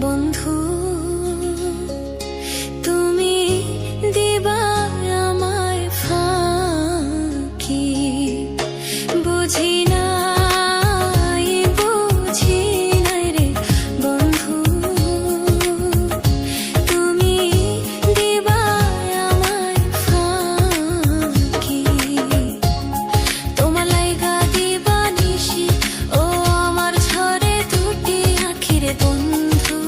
বন্ধু তুমি দিবা আমায় ফাঁকি, বুঝি নাই রে বন্ধু তুমি দিবা আমায় ফাঁকি, তোমার লাইগা দিবা নিশি ও আমার ঝরে দুটি আখিরে বন্ধু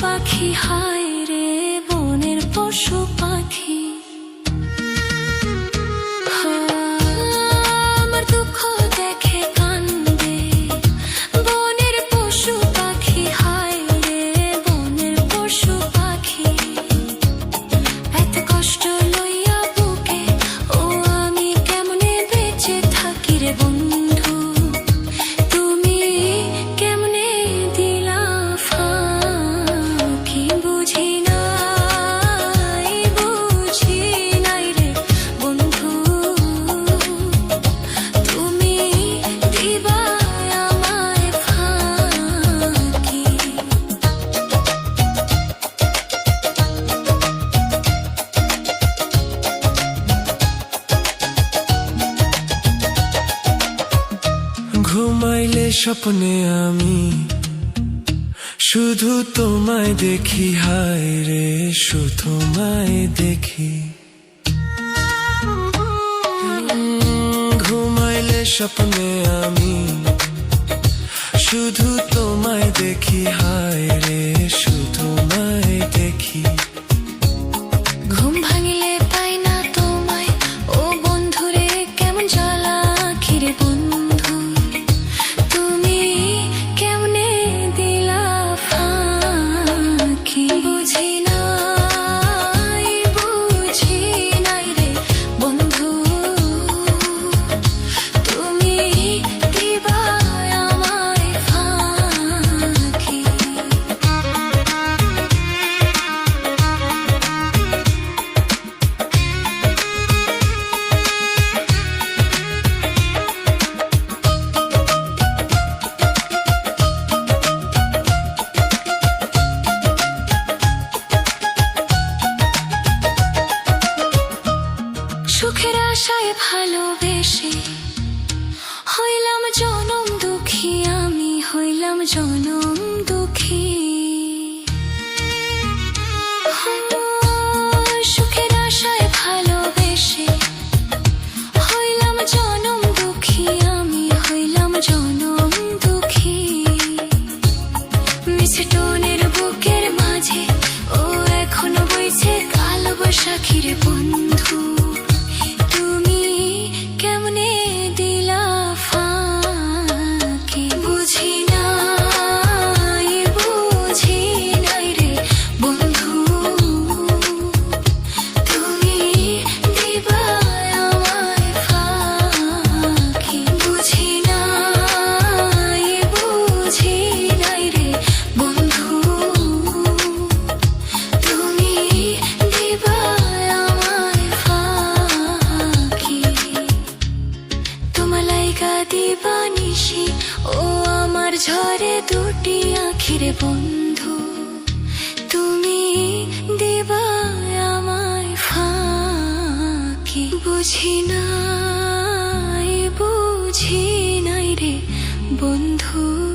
পাখি হায় রে বনের পশু পাখি, আমার দুঃখ দেখে কান্দে বনের পশু পাখি হায় রে বনের পশু পাখি, এত কষ্ট লইয়া বুকে ও আমি কেমনে বেঁচে থাকি রে বন্ধু ঘুমাইলে স্বপ্নে আমি শুধু তোমায় দেখি হায় রে শুধু তোমায় দেখি, ঘুমাইলে স্বপ্নে আমি শুধু তোমায় দেখি হায় রে শুধু তোমায় দেখি, ঘুম ভাঙিলে পাই না তোমায় ও বন্ধুরে কেমন জ্বালা আখিরে বন্ধু সুখের আশায় ভালোবেসে হইলাম জনম দুঃখী, আমি হইলাম জনম দুঃখী, সুখের আশায় ভালোবেসে হইলাম জনম দুঃখী, আমি হইলাম জনম দুঃখী, মিছে টনের বুকের মাঝে ও এখনো বইছে কালো বৈশাখীর বন্ধু জায়গা দিবানিশি ও আমার ঝরে দুটি আখির বন্ধু তুমি দিবা আমায় ফাঁকি বুঝি নাই রে বন্ধু